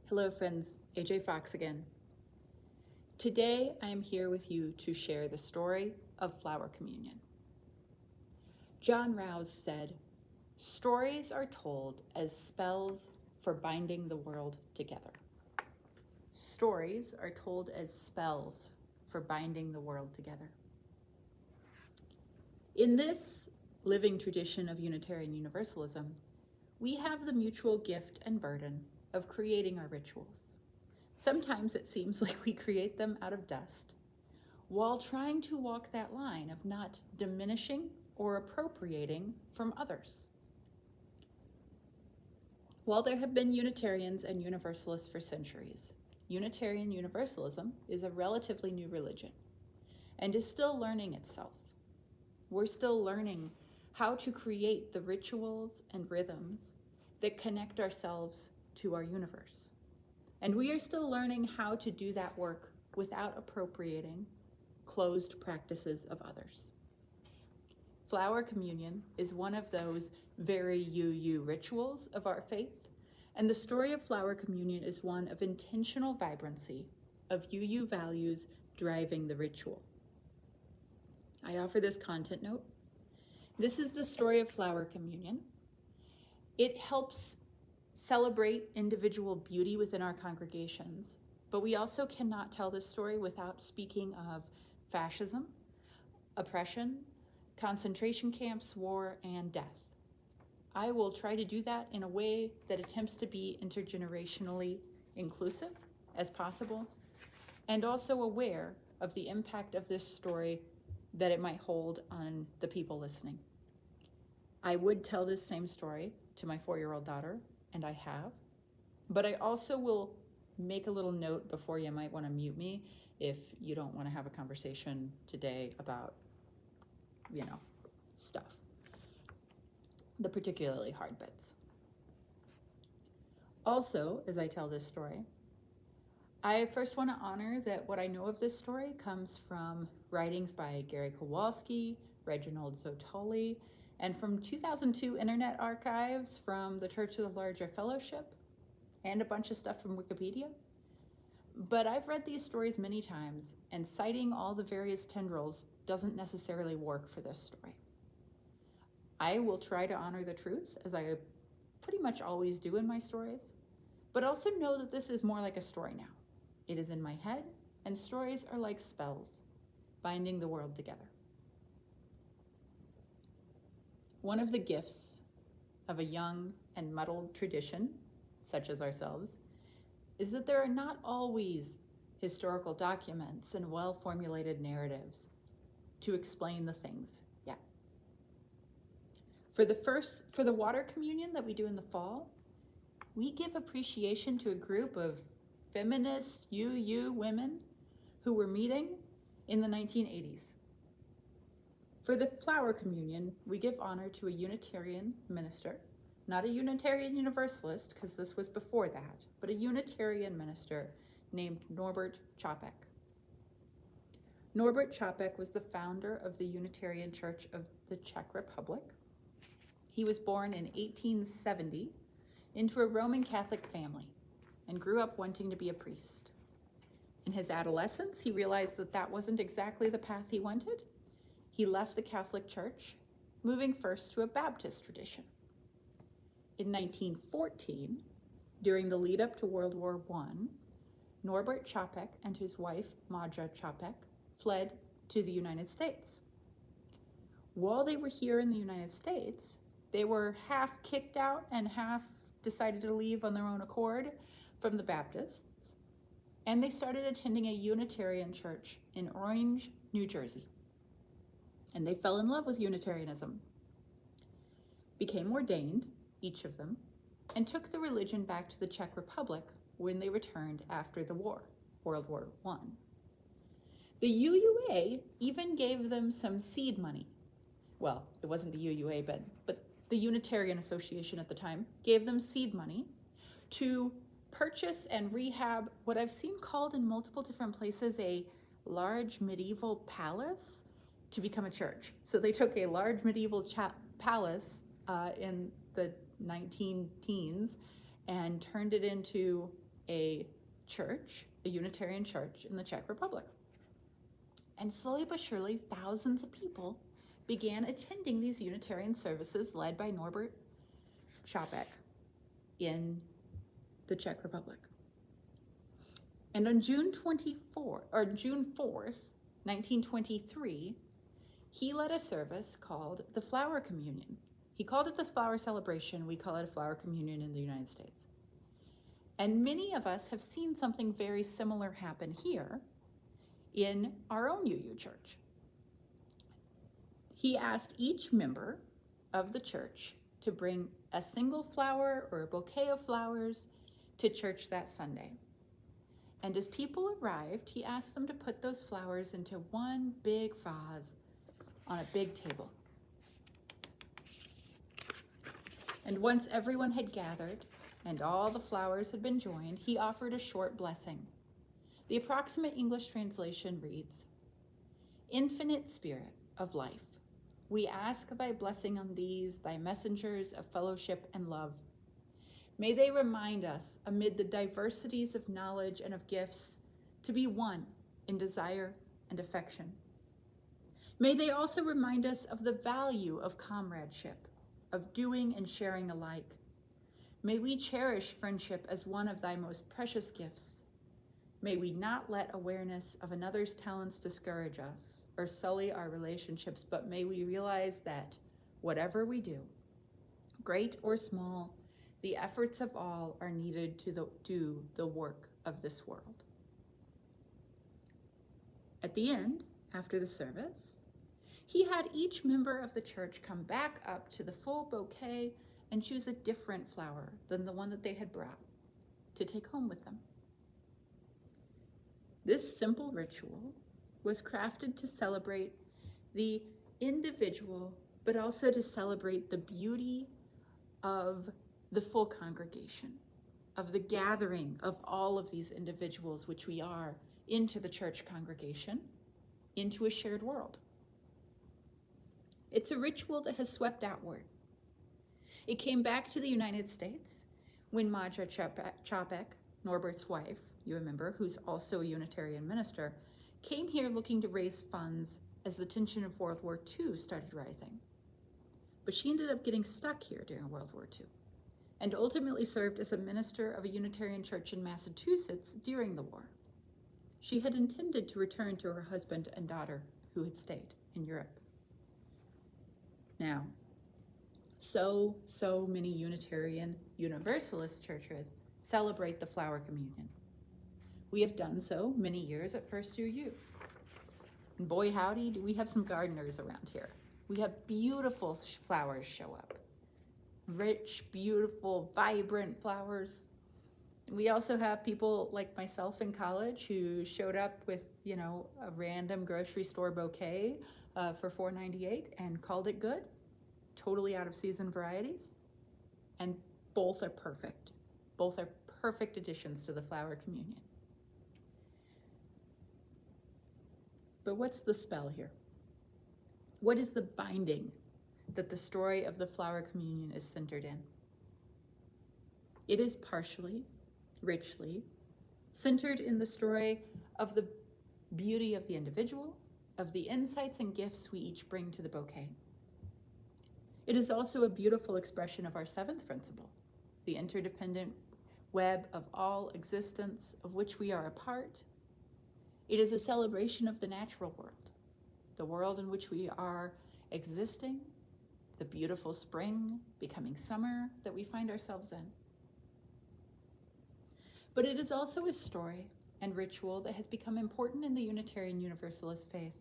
Hello friends, AJ Fox again. Today I am here with you to share the story of Flower Communion. John Rouse said, "Stories are told as spells for binding the world together." Stories are told as spells for binding the world together. In this living tradition of Unitarian Universalism, we have the mutual gift and burden of creating our rituals. Sometimes it seems like we create them out of dust, while trying to walk that line of not diminishing or appropriating from others. While there have been Unitarians and Universalists for centuries, Unitarian Universalism is a relatively new religion and is still learning itself. We're still learning how to create the rituals and rhythms that connect ourselves to our universe. And we are still learning how to do that work without appropriating closed practices of others. Flower communion is one of those very UU rituals of our faith, and the story of flower communion is one of intentional vibrancy, of UU values driving the ritual. I offer this content note. This is the story of flower communion. It helps celebrate individual beauty within our congregations, but we also cannot tell this story without speaking of fascism, oppression, concentration camps, war, and death. I will try to do that in a way that attempts to be intergenerationally inclusive as possible, and also aware of the impact of this story that it might hold on the people listening. I would tell this same story to my 4-year-old daughter, and I have, but I also will make a little note before you might want to mute me if you don't want to have a conversation today about, stuff, the particularly hard bits. Also, as I tell this story, I first want to honor that what I know of this story comes from writings by Gary Kowalski, Reginald Zotoli, and from 2002 Internet Archives from the Church of the Larger Fellowship, and a bunch of stuff from Wikipedia. But I've read these stories many times, and citing all the various tendrils doesn't necessarily work for this story. I will try to honor the truths, as I pretty much always do in my stories, but also know that this is more like a story now. It is in my head, and stories are like spells, binding the world together. One of the gifts of a young and muddled tradition, such as ourselves, is that there are not always historical documents and well-formulated narratives to explain the things yet. For the water communion that we do in the fall, we give appreciation to a group of feminist UU women who were meeting in the 1980s. For the flower communion, we give honor to a Unitarian minister, not a Unitarian Universalist, because this was before that, but a Unitarian minister named Norbert Chopin. Norbert Chopin was the founder of the Unitarian Church of the Czech Republic. He was born in 1870 into a Roman Catholic family and grew up wanting to be a priest. In his adolescence, he realized that that wasn't exactly the path he wanted. He left the Catholic Church, moving first to a Baptist tradition. In 1914, during the lead up to World War I, Norbert Chopin and his wife, Maja Chopin, fled to the United States. While they were here in the United States, they were half kicked out and half decided to leave on their own accord from the Baptists, and they started attending a Unitarian church in Orange, New Jersey. And they fell in love with Unitarianism, became ordained, each of them, and took the religion back to the Czech Republic when they returned after the war, World War I. The UUA even gave them some seed money. Well, it wasn't the UUA, but the Unitarian Association at the time gave them seed money to purchase and rehab what I've seen called in multiple different places a large medieval palace to become a church. So they took a large medieval palace in the 19 teens and turned it into a church, a Unitarian church in the Czech Republic. And slowly but surely, thousands of people began attending these Unitarian services led by Norbert Chopin in the Czech Republic. And on June 4th, 1923, he led a service called the Flower Communion. He called it the Flower Celebration. We call it a Flower Communion in the United States. And many of us have seen something very similar happen here in our own UU church. He asked each member of the church to bring a single flower or a bouquet of flowers to church that Sunday. And as people arrived, he asked them to put those flowers into one big vase on a big table. And once everyone had gathered and all the flowers had been joined, he offered a short blessing. The approximate English translation reads, "Infinite Spirit of life, we ask thy blessing on these, thy messengers of fellowship and love. May they remind us, amid the diversities of knowledge and of gifts, to be one in desire and affection. May they also remind us of the value of comradeship, of doing and sharing alike. May we cherish friendship as one of thy most precious gifts. May we not let awareness of another's talents discourage us or sully our relationships, but may we realize that whatever we do, great or small, the efforts of all are needed to do the work of this world." At the end, after the service, he had each member of the church come back up to the full bouquet and choose a different flower than the one that they had brought to take home with them. This simple ritual was crafted to celebrate the individual, but also to celebrate the beauty of the full congregation, of the gathering of all of these individuals, which we are, into the church congregation, into a shared world. It's a ritual that has swept outward. It came back to the United States when Madra Chopin, Norbert's wife, you remember, who's also a Unitarian minister, came here looking to raise funds as the tension of World War II started rising. But she ended up getting stuck here during World War II and ultimately served as a minister of a Unitarian church in Massachusetts during the war. She had intended to return to her husband and daughter who had stayed in Europe. Now, so many Unitarian Universalist churches celebrate the Flower Communion. We have done so many years at First Year U. And boy howdy, do we have some gardeners around here. We have beautiful flowers show up. Rich, beautiful, vibrant flowers. And we also have people like myself in college who showed up with, a random grocery store bouquet for $4.98 and called it good. Totally out of season varieties. And both are perfect. Both are perfect additions to the Flower Communion. But what's the spell here? What is the binding that the story of the Flower Communion is centered in? It is partially, richly, centered in the story of the beauty of the individual, of the insights and gifts we each bring to the bouquet. It is also a beautiful expression of our seventh principle, the interdependent web of all existence of which we are a part. It is a celebration of the natural world, the world in which we are existing, the beautiful spring becoming summer that we find ourselves in. But it is also a story and ritual that has become important in the Unitarian Universalist faith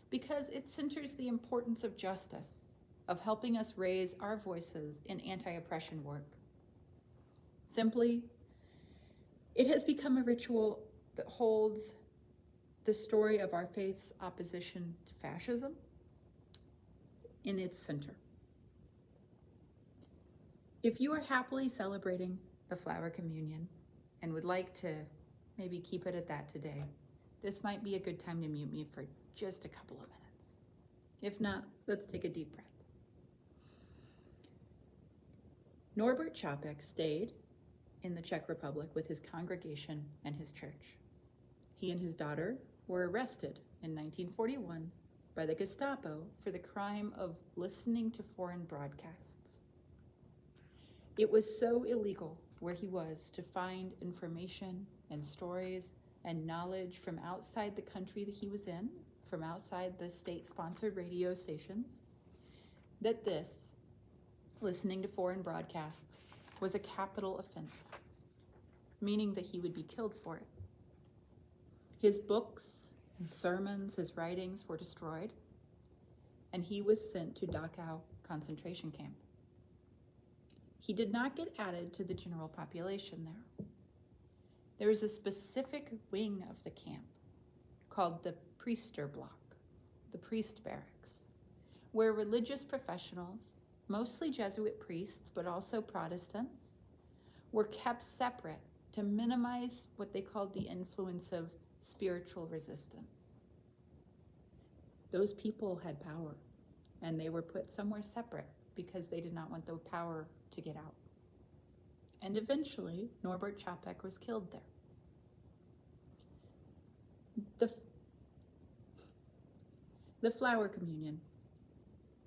because it centers the importance of justice, of helping us raise our voices in anti-oppression work. Simply, it has become a ritual that holds the story of our faith's opposition to fascism in its center. If you are happily celebrating the Flower Communion and would like to maybe keep it at that today, this might be a good time to mute me for just a couple of minutes. If not, let's take a deep breath. Norbert Chopin stayed in the Czech Republic with his congregation and his church. He and his daughter were arrested in 1941 by the Gestapo for the crime of listening to foreign broadcasts. It was so illegal where he was to find information and stories and knowledge from outside the country that he was in, from outside the state-sponsored radio stations, that this, listening to foreign broadcasts, was a capital offense, meaning that he would be killed for it. His books, his sermons, his writings were destroyed, and he was sent to Dachau concentration camp. He did not get added to the general population there. There is a specific wing of the camp called the Priesterblock, the priest barracks, where religious professionals, mostly Jesuit priests, but also Protestants, were kept separate to minimize what they called the influence of spiritual resistance. Those people had power, and they were put somewhere separate because they did not want the power to get out. And eventually, Norbert Chopin was killed there. The Flower Communion,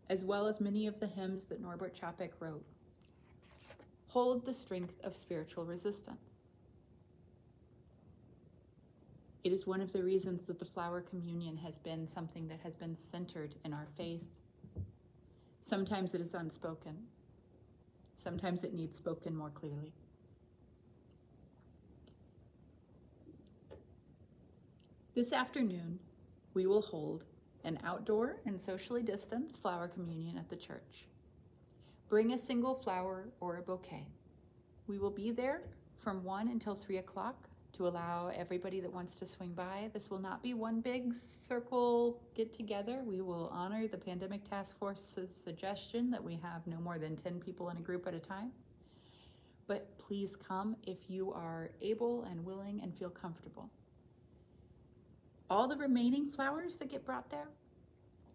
as well as many of the hymns that Norbert Chopin wrote, hold the strength of spiritual resistance. It is one of the reasons that the Flower Communion has been something that has been centered in our faith. Sometimes it is unspoken. Sometimes it needs spoken more clearly. This afternoon, we will hold an outdoor and socially distanced flower communion at the church. Bring a single flower or a bouquet. We will be there from 1 until 3 o'clock to allow everybody that wants to swing by. This will not be one big circle get together. We will honor the Pandemic Task Force's suggestion that we have no more than 10 people in a group at a time. But please come if you are able and willing and feel comfortable. All the remaining flowers that get brought there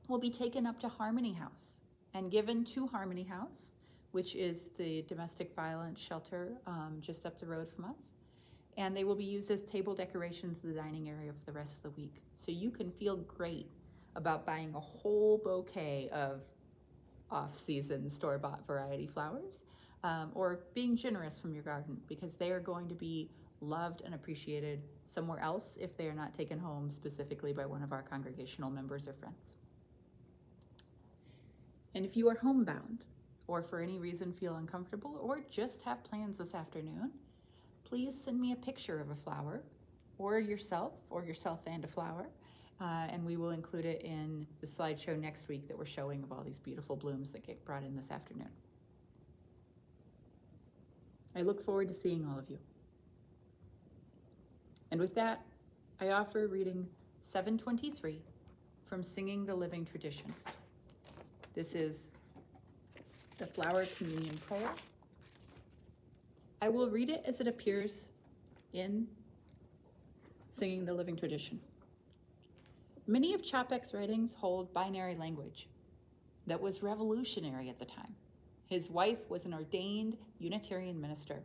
will be taken up to Harmony House and given to Harmony House, which is the domestic violence shelter just up the road from us. And they will be used as table decorations in the dining area for the rest of the week. So you can feel great about buying a whole bouquet of off-season store-bought variety flowers, or being generous from your garden, because they are going to be loved and appreciated somewhere else if they are not taken home specifically by one of our congregational members or friends. And if you are homebound, or for any reason feel uncomfortable, or just have plans this afternoon, please send me a picture of a flower, or yourself and a flower, and we will include it in the slideshow next week that we're showing of all these beautiful blooms that get brought in this afternoon. I look forward to seeing all of you. And with that, I offer reading 723 from Singing the Living Tradition. This is the Flower Communion Prayer. I will read it as it appears in Singing the Living Tradition. Many of Chopin's writings hold binary language that was revolutionary at the time. His wife was an ordained Unitarian minister.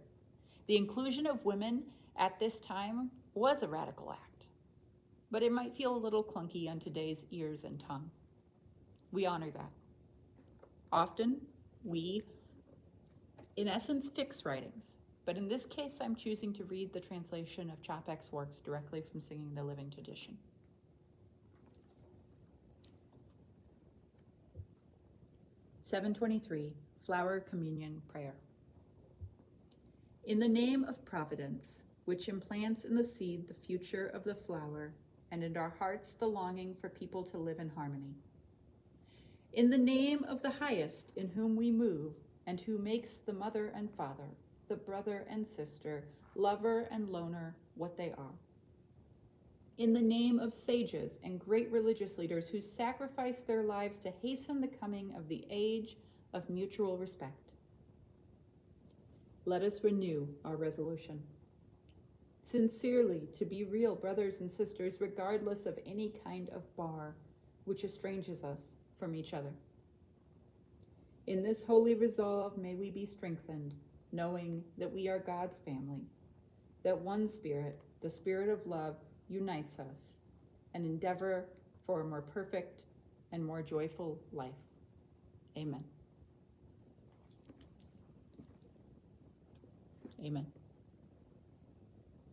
The inclusion of women at this time was a radical act, but it might feel a little clunky on today's ears and tongue. We honor that. Often, we, in essence, fix writings, but in this case, I'm choosing to read the translation of Chopin's works directly from Singing the Living Tradition. (723) Flower Communion Prayer. In the name of Providence, which implants in the seed the future of the flower, and in our hearts the longing for people to live in harmony. In the name of the highest in whom we move, and who makes the mother and father, the brother and sister, lover and loner what they are. In the name of sages and great religious leaders who sacrifice their lives to hasten the coming of the age of mutual respect. Let us renew our resolution. Sincerely, to be real brothers and sisters, regardless of any kind of bar which estranges us from each other. In this holy resolve, may we be strengthened knowing that we are God's family, that one Spirit, the Spirit of love, unites us, and endeavor for a more perfect and more joyful life. Amen. Amen.